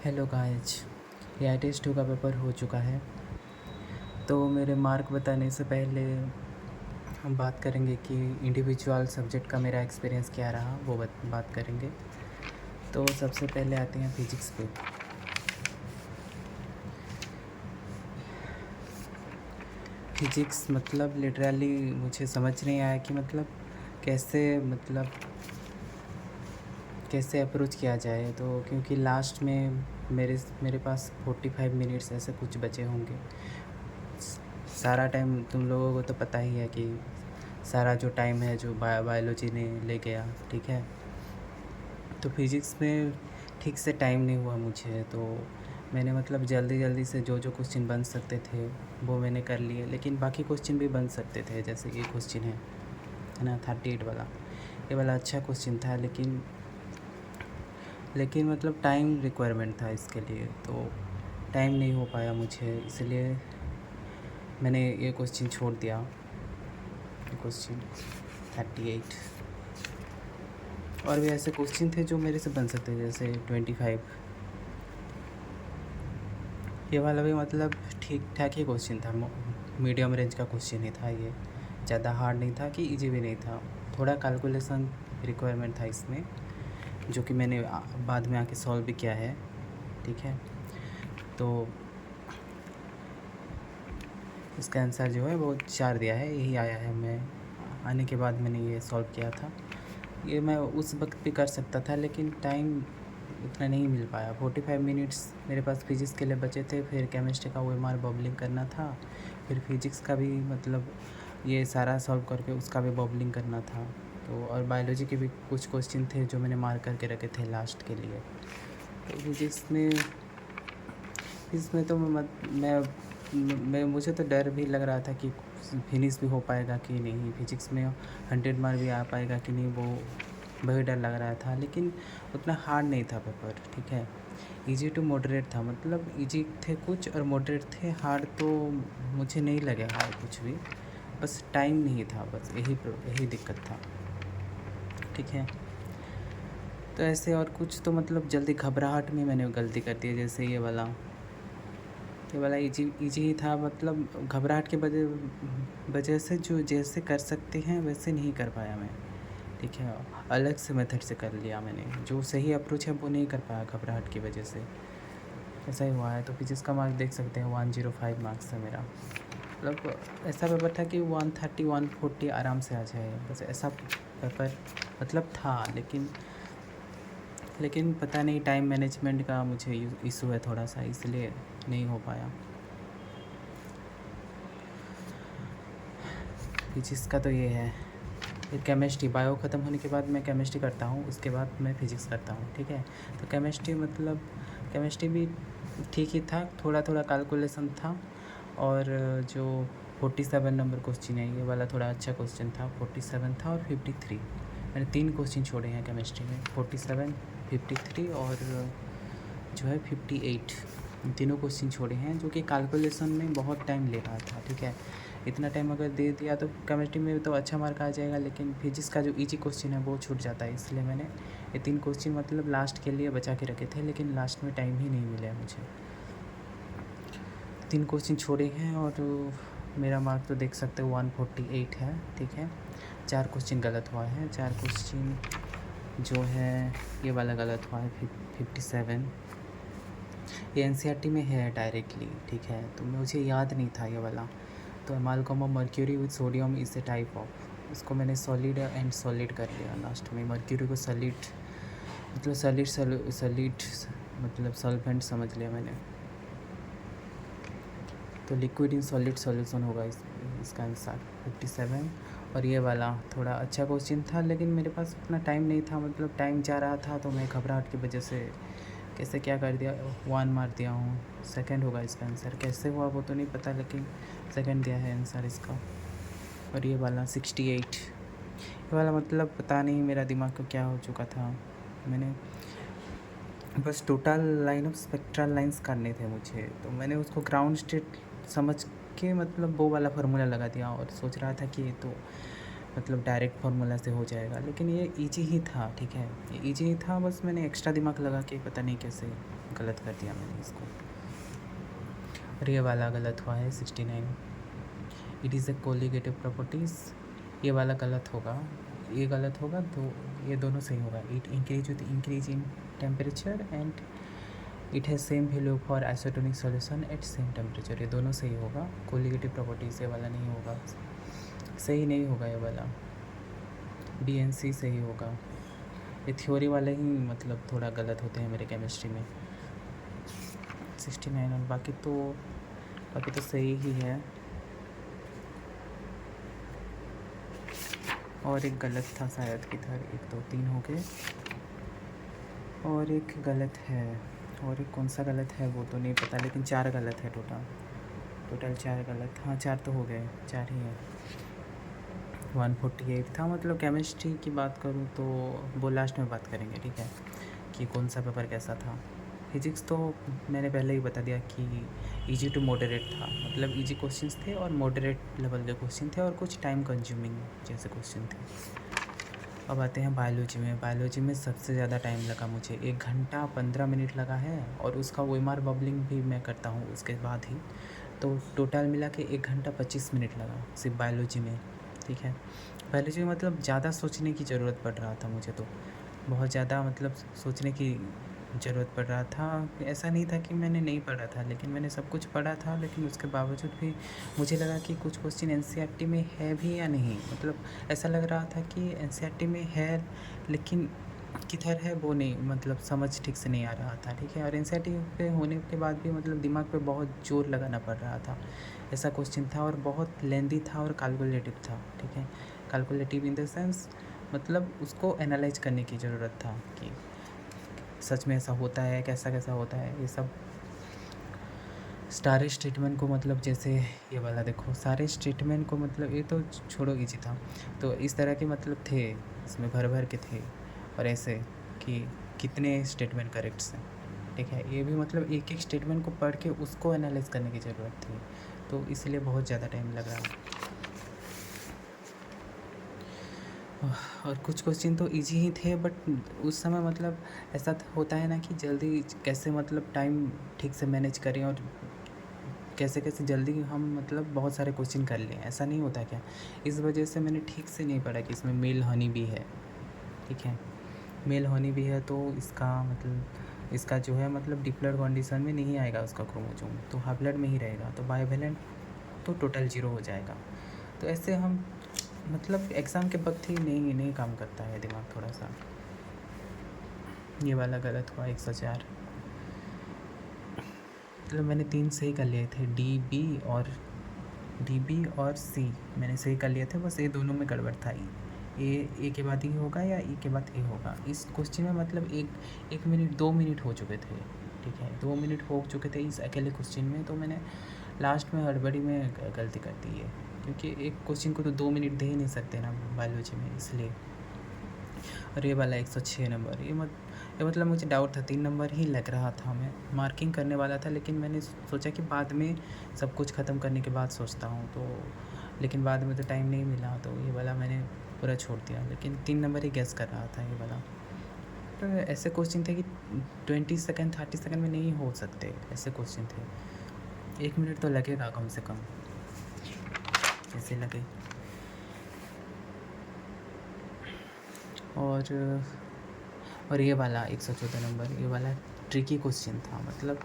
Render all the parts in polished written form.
Hello guys, AI test 2 का paper हो चुका है। तो मेरे मार्क बताने से पहले हम बात करेंगे कि इंडिविजुअल सब्जेक्ट का मेरा एक्सपीरियंस क्या रहा, वो बात करेंगे। तो सबसे पहले आते हैं फिजिक्स पे। फिजिक्स मतलब लिटरली मुझे समझ नहीं आया कि कैसे अप्रोच किया जाए। तो क्योंकि लास्ट में मेरे पास 45 मिनट्स ऐसे कुछ बचे होंगे। सारा टाइम तुम लोगों को तो पता ही है कि सारा जो टाइम है जो बायोलॉजी ने ले गया, ठीक है। तो फिज़िक्स में ठीक से टाइम नहीं हुआ मुझे, तो मैंने जल्दी जल्दी से जो जो क्वेश्चन बन सकते थे वो मैंने कर लिए। लेकिन बाकी क्वेश्चन भी बन सकते थे, जैसे ये क्वेश्चन है ना 38 वाला। ये वाला अच्छा क्वेश्चन था, लेकिन टाइम रिक्वायरमेंट था इसके लिए, तो टाइम नहीं हो पाया मुझे, इसलिए मैंने ये क्वेश्चन छोड़ दिया। क्वेश्चन 38 और भी ऐसे क्वेश्चन थे जो मेरे से बन सकते थे, जैसे 25। ये वाला भी ठीक ठाक ही क्वेश्चन था, मीडियम रेंज का क्वेश्चन ही था ये। ज़्यादा हार्ड नहीं था कि इजी भी नहीं था। थोड़ा कैलकुलेशन रिक्वायरमेंट था इसमें, जो कि मैंने बाद में आके सॉल्व भी किया है, ठीक है। तो इसका आंसर जो है वो 4 दिया है, यही आया है। मैं आने के बाद मैंने ये सॉल्व किया था। ये मैं उस वक्त भी कर सकता था, लेकिन टाइम उतना नहीं मिल पाया। 45 मिनट्स मेरे पास फिज़िक्स के लिए बचे थे, फिर केमिस्ट्री का OMR बबलिंग करना था, फिर फिज़िक्स का भी ये सारा सॉल्व करके उसका भी बबलिंग करना था। तो और बायोलॉजी के भी कुछ क्वेश्चन थे जो मैंने मार्क करके रखे थे लास्ट के लिए। तो इसमें तो मुझे तो डर भी लग रहा था कि फिनिश भी हो पाएगा कि नहीं, फिजिक्स में 100 मार्क भी आ पाएगा कि नहीं, वो वही डर लग रहा था। लेकिन उतना हार्ड नहीं था पेपर, ठीक है। इजी टू मॉडरेट था, इजी थे कुछ और मॉडरेट थे। हार्ड तो मुझे नहीं लगे हार्ड कुछ भी, बस टाइम नहीं था, बस यही दिक्कत था, ठीक है। तो ऐसे और कुछ तो जल्दी घबराहट में मैंने गलती कर दी, जैसे ये वाला इजी ही था। घबराहट के वजह से जो जैसे कर सकते हैं वैसे नहीं कर पाया मैं, ठीक है। अलग से मेथड से कर लिया मैंने, जो सही अप्रोच है वो नहीं कर पाया घबराहट की वजह से, ऐसा ही हुआ है। तो फिजिक्स का मार्क देख सकते हैं, 105 मार्क्स है मेरा। ऐसा पेपर था कि 130 140 आराम से आ जाए, बस ऐसा पेपर था। लेकिन पता नहीं, टाइम मैनेजमेंट का मुझे इशू है थोड़ा सा, इसलिए नहीं हो पाया। फिजिक्स का तो ये है। फिर केमिस्ट्री, बायो ख़त्म होने के बाद मैं केमिस्ट्री करता हूँ, उसके बाद मैं फिजिक्स करता हूँ, ठीक है। तो केमिस्ट्री भी ठीक ही था, थोड़ा थोड़ा कैलकुलेशन था। और जो 47 नंबर क्वेश्चन है, ये वाला थोड़ा अच्छा क्वेश्चन था। 47 था और 53, मैंने 3 क्वेश्चन छोड़े हैं केमिस्ट्री में, 47, 53 और जो है 58। इन तीनों क्वेश्चन छोड़े हैं, जो कि कैलकुलेशन में बहुत टाइम ले रहा था, ठीक है। इतना टाइम अगर दे दिया तो केमिस्ट्री में तो अच्छा मार्क आ जाएगा, लेकिन फिजिक्स का जो इजी क्वेश्चन है वो छूट जाता है। इसलिए मैंने ये 3 क्वेश्चन लास्ट के लिए बचा के रखे थे, लेकिन लास्ट में टाइम ही नहीं मिला मुझे। 3 क्वेश्चन छोड़े हैं और मेरा मार्क तो देख सकते हो 148 है, ठीक है। 4 क्वेश्चन गलत हुआ है, 4 क्वेश्चन जो है ये वाला गलत हुआ है, 57। ये NCERT में है डायरेक्टली, ठीक है। तो मुझे याद नहीं था ये वाला। तो amalgam of mercury with sodium is a type of, इसको मैंने सॉलिड एंड सॉलिड कर लिया लास्ट में। मर्क्यूरी को सॉलिड सॉल्वेंट समझ लिया मैंने। तो लिक्विड इन सॉलिड सॉल्यूशन होगा इसका आंसर 57। और ये वाला थोड़ा अच्छा क्वेश्चन था, लेकिन मेरे पास उतना टाइम नहीं था, टाइम जा रहा था, तो मैं घबराहट की वजह से कैसे क्या कर दिया, 1 मार दिया हूँ। सेकंड होगा इसका आंसर, कैसे हुआ वो तो नहीं पता, लेकिन सेकंड दिया है आंसर इसका। और ये वाला 68, ये वाला पता नहीं मेरा दिमाग को क्या हो चुका था। मैंने बस total line of spectral lines करने थे मुझे, तो मैंने उसको ग्राउंड स्टेट समझ के वो वाला फार्मूला लगा दिया, और सोच रहा था कि ये तो डायरेक्ट फार्मूला से हो जाएगा। लेकिन ये ईजी ही था, ठीक है, ये ईजी ही था, बस मैंने एक्स्ट्रा दिमाग लगा के पता नहीं कैसे गलत कर दिया मैंने इसको। और ये वाला गलत हुआ है 69। It is a colligative properties, ये वाला गलत होगा, ये गलत होगा, तो ये दोनों सही होगा। It increase with increase in temperature and it has same value for isotonic solution at same temperature, ये दोनों सही होगा। कोलिगेटिव प्रॉपर्टीज़ ये वाला नहीं होगा, सही नहीं होगा ये वाला। बी एन सी सही होगा। ये थ्योरी वाले ही मतलब थोड़ा गलत होते हैं मेरे केमिस्ट्री में। 69 और बाकी तो सही ही है। और एक गलत था शायद, किधर 1 2 3 हो गए, और एक गलत है, और एक कौन सा गलत है वो तो नहीं पता, लेकिन 4 गलत है टोटल 4 गलत। हाँ 4 तो हो गए, 4 ही है। 148 था। मतलब केमिस्ट्री की बात करूँ तो वो लास्ट में बात करेंगे, ठीक है, कि कौन सा पेपर कैसा था। फिजिक्स तो मैंने पहले ही बता दिया कि इजी टू मॉडरेट था, मतलब इजी क्वेश्चंस थे और मॉडरेट लेवल के क्वेश्चन थे, और कुछ टाइम कंज्यूमिंग जैसे क्वेश्चन थे। अब आते हैं बायोलॉजी में। बायोलॉजी में सबसे ज़्यादा टाइम लगा मुझे, 1 घंटा 15 मिनट लगा है, और उसका OMR बबलिंग भी मैं करता हूँ उसके बाद ही, तो टोटल मिला के 1 घंटा 25 मिनट लगा सिर्फ बायोलॉजी में, ठीक है। बायोलॉजी में मतलब ज़्यादा सोचने की ज़रूरत पड़ रहा था मुझे, तो बहुत ज़्यादा मतलब सोचने की ज़रूरत पड़ रहा था। ऐसा नहीं था कि मैंने नहीं पढ़ा था, लेकिन मैंने सब कुछ पढ़ा था, लेकिन उसके बावजूद भी मुझे लगा कि कुछ क्वेश्चन NCERT में है भी या नहीं। मतलब ऐसा लग रहा था कि NCERT में है, लेकिन किधर है वो नहीं, मतलब समझ ठीक से नहीं आ रहा था, ठीक है। और NCERT पे होने के बाद भी मतलब दिमाग पे बहुत जोर लगाना पड़ रहा था, ऐसा क्वेश्चन था, और बहुत लेंदी था और कैलकुलेटिव था, ठीक है। कैलकुलेटिव इन द सेंस मतलब उसको एनालाइज करने की ज़रूरत था कि सच में ऐसा होता है, कैसा होता है, ये सब। सारे स्टेटमेंट को मतलब जैसे ये वाला देखो, सारे स्टेटमेंट को मतलब ये तो छोड़ो इजी था, तो इस तरह के मतलब थे इसमें, भर के थे, और ऐसे कि कितने स्टेटमेंट करेक्ट हैं, ठीक है। ये भी मतलब एक स्टेटमेंट को पढ़ के उसको एनालाइज करने की ज़रूरत थी, तो इसलिए बहुत ज़्यादा टाइम लग रहा। और कुछ क्वेश्चन तो इजी ही थे, बट उस समय मतलब ऐसा होता है ना कि जल्दी कैसे मतलब टाइम ठीक से मैनेज करें, और कैसे जल्दी हम मतलब बहुत सारे क्वेश्चन कर लें, ऐसा नहीं होता क्या। इस वजह से मैंने ठीक से नहीं पढ़ा कि इसमें मेल हानि भी है, ठीक है। मेल हानि भी है तो इसका मतलब इसका जो है मतलब डिप्लॉयड कंडीशन में नहीं आएगा उसका क्रोमोसोम, तो हाइब्रिड में ही रहेगा, तो बाइवेलेंट तो टोटल 0 हो जाएगा। तो ऐसे हम मतलब एग्ज़ाम के वक्त ही नहीं काम करता है दिमाग थोड़ा सा। ये वाला गलत हुआ 104। मतलब मैंने 3 सही कर लिए थे, डी बी और सी मैंने सही कर लिए थे, बस ये दोनों में गड़बड़ था। ए के बाद ई होगा या ई के बाद ए होगा। इस क्वेश्चन में मतलब एक मिनट 2 मिनट हो चुके थे, ठीक है, 2 मिनट हो चुके थे इस अकेले क्वेश्चन में, तो मैंने लास्ट में हड़बड़ी में गलती कर दी है, क्योंकि एक क्वेश्चन को तो 2 मिनट दे ही नहीं सकते ना बायोलॉजी में, इसलिए। और ये वाला 106 नंबर, ये मतलब मुझे डाउट था, 3 नंबर ही लग रहा था, मैं मार्किंग करने वाला था, लेकिन मैंने सोचा कि बाद में सब कुछ ख़त्म करने के बाद सोचता हूँ, तो लेकिन बाद में तो टाइम नहीं मिला, तो ये वाला मैंने पूरा छोड़ दिया, लेकिन 3 नंबर ही गैस कर रहा था ये वाला। तो ऐसे क्वेश्चन थे कि 20 सेकेंड 30 सेकेंड में नहीं हो सकते, ऐसे क्वेश्चन थे। 1 मिनट तो लगेगा कम से कम, ऐसे लगे। और ये वाला 114 नंबर, ये वाला ट्रिकी क्वेश्चन था, मतलब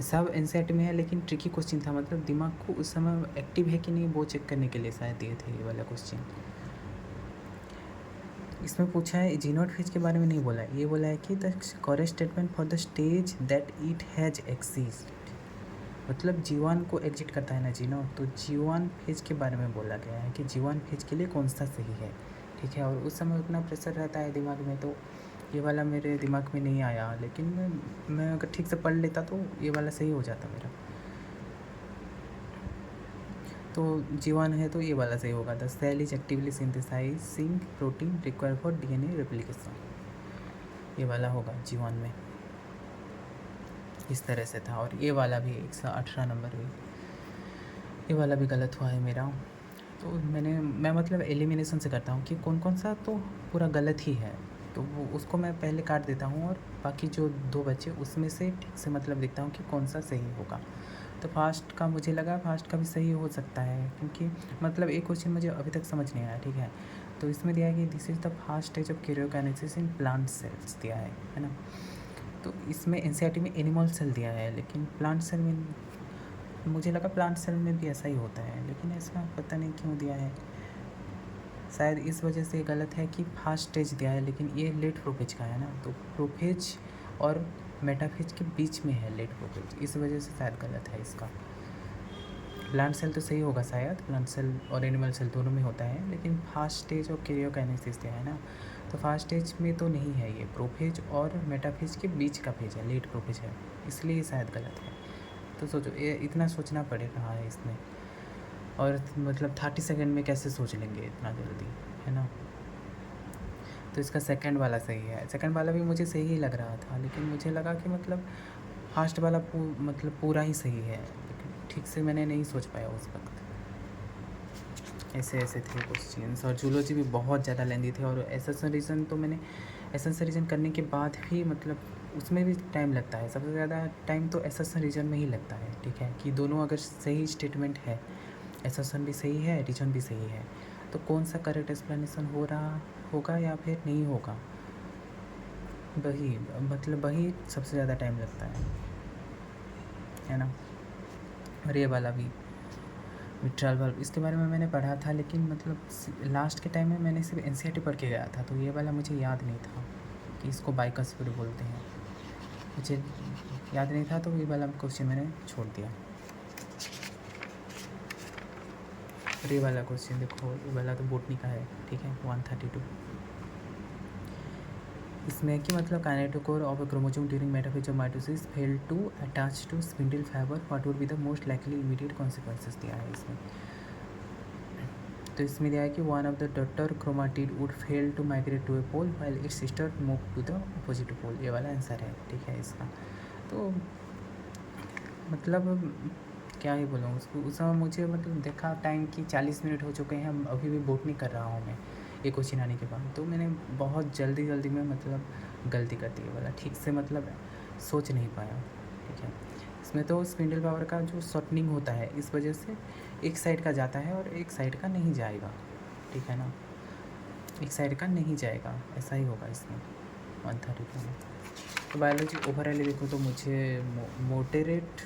सब NCERT में है, लेकिन ट्रिकी क्वेश्चन था, मतलब दिमाग को उस समय एक्टिव है कि नहीं वो चेक करने के लिए शायद दिए थे ये वाला क्वेश्चन। इसमें पूछा है जीनोट फेज के बारे में नहीं बोला है, ये बोला है कि the correct statement for the stage that it has exist, मतलब जीवन को एग्जिट करता है ना जीनोट, तो जीवन फेज के बारे में बोला गया है कि जीवन फेज के लिए कौन सा सही है, ठीक है। और उस समय उतना प्रेशर रहता है दिमाग में, तो ये वाला मेरे दिमाग में नहीं आया, लेकिन मैं अगर ठीक से पढ़ लेता तो ये वाला सही हो जाता मेरा। तो जीवन है तो ये वाला सही होगा, the cell is actively synthesising protein required for DNA replication, ये वाला होगा जीवन में, इस तरह से था। और ये वाला भी 118 नंबर भी, ये वाला भी गलत हुआ है मेरा। तो मैं मतलब एलिमिनेशन से करता हूँ कि कौन कौन सा तो पूरा गलत ही है, तो वो उसको मैं पहले काट देता हूँ और बाकी जो 2 बचे उसमें से ठीक से मतलब देखता हूँ कि कौन सा सही होगा। तो फास्ट का मुझे लगा फास्ट का भी सही हो सकता है, क्योंकि मतलब एक क्वेश्चन मुझे अभी तक समझ नहीं आया, ठीक है। तो इसमें दिया है कि this is the fast stage of karyokinesis in plant cells दिया है ना। तो इसमें एनसीईआरटी में एनिमल सेल दिया है, लेकिन प्लांट सेल में मुझे लगा प्लांट सेल में भी ऐसा ही होता है, लेकिन ऐसा पता नहीं क्यों दिया है। शायद इस वजह से गलत है कि फास्ट स्टेज दिया है, लेकिन ये लेट प्रोफेज का है ना, तो प्रोफेज और मेटाफेज के बीच में है लेट प्रोफेज, इस वजह से शायद गलत है इसका। प्लांट सेल तो सही होगा शायद, प्लांट सेल और एनिमल सेल दोनों में होता है, लेकिन फास्ट स्टेज और कैरियोकाइनेसिस दिया है ना, तो फास्ट स्टेज में तो नहीं है ये, प्रोफेज और मेटाफेज के बीच का फेज है, लेट प्रोफेज है, इसलिए शायद गलत है। तो सोचो ये इतना सोचना पड़ रहा है इसमें, और मतलब 30 सेकेंड में कैसे सोच लेंगे इतना जल्दी, है ना। तो इसका सेकंड वाला सही है, सेकंड वाला भी मुझे सही ही लग रहा था, लेकिन मुझे लगा कि मतलब फास्ट वाला मतलब पूरा ही सही है, लेकिन ठीक से मैंने नहीं सोच पाया उस वक्त। ऐसे ऐसे थे क्वेश्चंस, और जूलॉजी भी बहुत ज़्यादा लेंदी थे, और एसेशन रीजन तो मैंने एसेशन रीजन करने के बाद भी मतलब उसमें भी टाइम लगता है, सबसे ज़्यादा टाइम तो एसेशन रीजन में ही लगता है, ठीक है, कि दोनों अगर सही स्टेटमेंट है, एसेशन भी सही है, रीजन भी सही है, तो कौन सा करेक्ट एक्सप्लेनेशन हो रहा होगा या फिर नहीं होगा, वही मतलब वही सबसे ज़्यादा टाइम लगता है ना। और ये वाला भी विट्रल वाल्व, इसके बारे में मैंने पढ़ा था, लेकिन मतलब लास्ट के टाइम में मैंने सिर्फ एनसीईआरटी पढ़ के गया था, तो ये वाला मुझे याद नहीं था कि इसको बाइकास्पिड बोलते हैं, मुझे याद नहीं था, तो ये वाला क्वेश्चन मैंने छोड़ दिया। और ये वाला क्वेश्चन देखो, ये वाला तो बोटनी का है, ठीक है, 132। इसमें कि मतलब kinetochore of a chromosome during metaphase of mitosis fail to attach to spindle fibre, what would be the most likely immediate consequences दिया है इसमें। तो इसमें दिया है कि one of the daughter chromatid would fail to migrate to a pole while its sister move to the opposite pole, ये वाला आंसर है, ठीक है इसका। तो मतलब क्या ही बोलूँ उसको, उस समय मुझे मतलब देखा टाइम कि 40 मिनट हो चुके हैं, अभी भी बोट नहीं कर रहा हूँ मैं ये क्वेश्चन आने के बाद, तो मैंने बहुत जल्दी में मतलब गलती कर दी वाला, ठीक से मतलब सोच नहीं पाया, ठीक है। इसमें तो स्पिंडल पावर का जो शॉर्टनिंग होता है, इस वजह से एक साइड का जाता है और एक साइड का नहीं जाएगा, ठीक है ना, एक साइड का नहीं जाएगा, ऐसा ही होगा इसमें 132 में। तो बायोलॉजी ओवरऑल देखो तो मुझे मोडरेट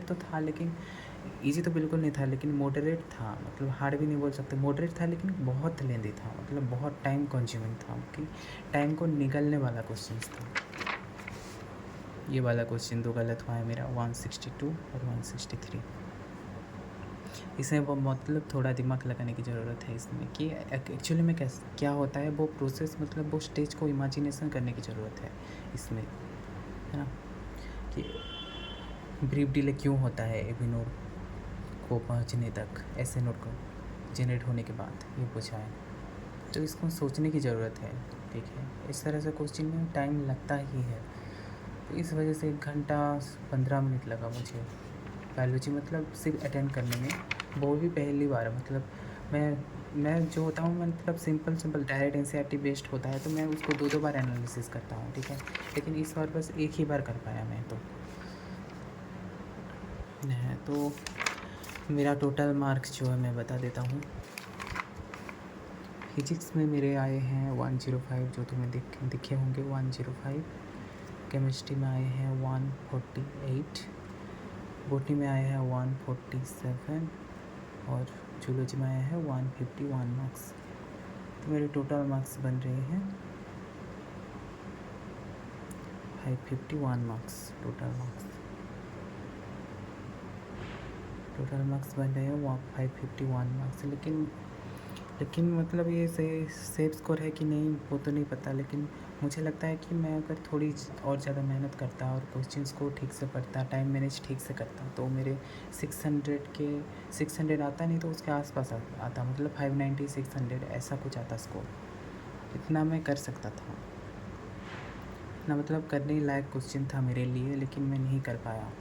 तो था, लेकिन इजी तो बिल्कुल नहीं था, लेकिन मॉडरेट था, मतलब हार्ड भी नहीं बोल सकते, मॉडरेट था, लेकिन बहुत लेंदी था, मतलब बहुत टाइम कंज्यूमिंग था, कि टाइम को निगलने वाला क्वेश्चन था। ये वाला क्वेश्चन तो गलत हुआ है मेरा, 162 और 163। इसमें वो मतलब थोड़ा दिमाग लगाने की ज़रूरत है इसमें, कि एक्चुअली में क्या होता है वो प्रोसेस, मतलब वो स्टेज को इमेजिनेशन करने की ज़रूरत है इसमें, है ना, कि ब्रीफ डिले क्यों होता है एबी नोड को पहुंचने तक, ऐसे नोड को जनरेट होने के बाद, ये पूछा है, तो इसको सोचने की ज़रूरत है, ठीक है। इस तरह से क्वेश्चन में टाइम लगता ही है, तो इस वजह से 1 घंटा 15 मिनट लगा मुझे बायोलॉजी, मतलब सिर्फ अटेंड करने में, वो भी पहली बार, मतलब मैं जो होता हूँ मतलब सिंपल डायरेक्ट एनसीईआरटी बेस्ड होता है, तो मैं उसको 2 बार एनालिसिस करता हूँ, ठीक है, लेकिन इस बार बस एक ही बार कर पाया मैं, तो मेरा टोटल मार्क्स जो है मैं बता देता हूँ। फिजिक्स में मेरे आए हैं 105, जो तुम्हें दिखे होंगे 105। केमिस्ट्री में आए हैं 148, बॉटनी में आए हैं 147, और जूलॉजी में आए हैं 151 मार्क्स। तो मेरे टोटल मार्क्स बन रहे हैं 551 मार्क्स, टोटल मार्क्स बन रहे हैं 551 मार्क्स, लेकिन मतलब ये सेफ स्कोर है कि नहीं वो तो नहीं पता, लेकिन मुझे लगता है कि मैं अगर थोड़ी और ज़्यादा मेहनत करता और क्वेश्चंस को ठीक से पढ़ता, टाइम मैनेज ठीक से करता, तो मेरे 600 आता, नहीं तो उसके आसपास आता, मतलब 590 600 ऐसा कुछ आता स्कोर, इतना मैं कर सकता था, इतना मतलब करने लायक क्वेश्चन था मेरे लिए, लेकिन मैं नहीं कर पाया।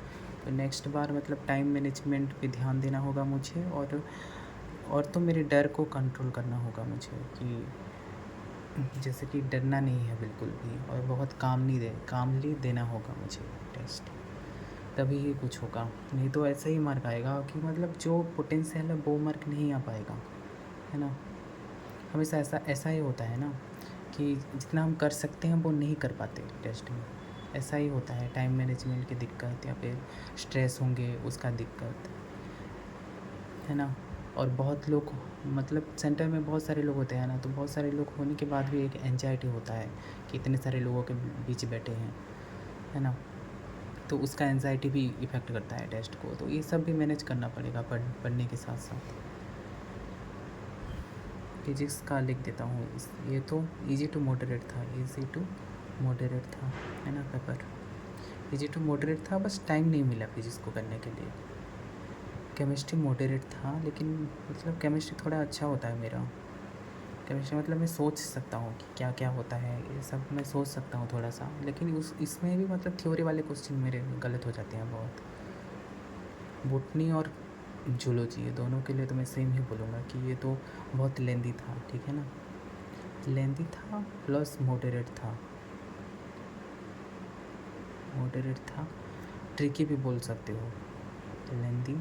तो नेक्स्ट बार मतलब टाइम मैनेजमेंट पे ध्यान देना होगा मुझे, और तो मेरे डर को कंट्रोल करना होगा मुझे, कि जैसे कि डरना नहीं है बिल्कुल भी, और बहुत कामली देना होगा मुझे टेस्ट, तभी ही कुछ होगा। नहीं तो ऐसा ही मार्क आएगा कि मतलब जो पोटेंशियल है वो मार्क नहीं आ पाएगा, है ना। हमेशा ऐसा ऐसा ही होता है ना कि जितना हम कर सकते हैं वो नहीं कर पाते टेस्ट में। ऐसा ही होता है, टाइम मैनेजमेंट की दिक्कत या फिर स्ट्रेस होंगे उसका दिक्कत, है ना। और बहुत लोग मतलब सेंटर में बहुत सारे लोग होते हैं ना, तो बहुत सारे लोग होने के बाद भी एक एंजाइटी होता है कि इतने सारे लोगों के बीच बैठे हैं, है ना। तो उसका एंजाइटी भी इफ़ेक्ट करता है टेस्ट को, तो ये सब भी मैनेज करना पड़ेगा पढ़ने के साथ साथ। फिजिक्स का लिख देता हूँ ये तो इजी टू मॉडरेट था, इजी टू मॉडरेट था, है ना पेपर। इजी टू मॉडरेट था, बस टाइम नहीं मिला फिजिक्स को करने के लिए। केमिस्ट्री मॉडरेट था, लेकिन मतलब केमिस्ट्री थोड़ा अच्छा होता है मेरा। केमिस्ट्री मतलब मैं सोच सकता हूँ कि क्या क्या होता है, ये सब मैं सोच सकता हूँ थोड़ा सा, लेकिन इसमें भी मतलब थ्योरी वाले क्वेश्चन मेरे गलत हो जाते हैं बहुत। बोटनी और जूलॉजी ये दोनों के लिए तो मैं सेम ही बोलूँगा कि ये तो बहुत लेंदी था, ठीक है ना। लेंदी था प्लस मॉडरेट था, मॉडरेट था, ट्रिकी भी बोल सकते हो। लेंदी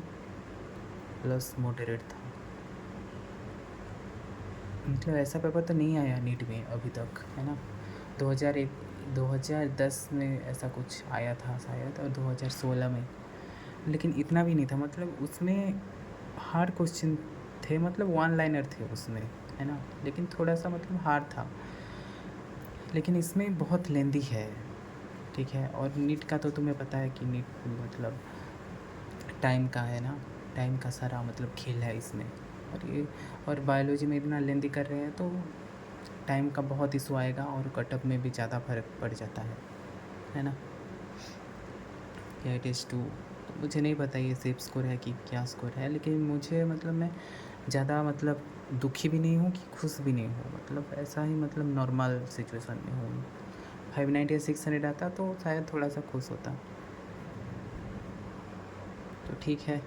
प्लस मॉडरेट था, मतलब ऐसा पेपर तो नहीं आया नीट में अभी तक, है ना। 2010 में ऐसा कुछ आया था शायद, और 2016 में, लेकिन इतना भी नहीं था। मतलब उसमें हार्ड क्वेश्चन थे, मतलब वन लाइनर थे उसमें, है ना, लेकिन थोड़ा सा मतलब हार्ड था। लेकिन इसमें बहुत लेंदी है, ठीक है। और नीट का तो तुम्हें पता है कि नीट मतलब टाइम का है ना, टाइम का सारा मतलब खेल है इसमें। और बायोलॉजी में इतना लेंदी कर रहे हैं तो टाइम का बहुत इशू आएगा, और कटअप में भी ज़्यादा फर्क पड़ जाता है ना। क्या टेस्ट टू, तो मुझे नहीं पता ये सेफ स्कोर है कि क्या स्कोर है, लेकिन मुझे मतलब मैं ज़्यादा मतलब दुखी भी नहीं हूँ कि खुश भी नहीं हूँ, मतलब ऐसा ही मतलब नॉर्मल सिचुएशन में हूँ। 590 या 600 आता तो शायद थोड़ा सा खुश होता। तो ठीक है।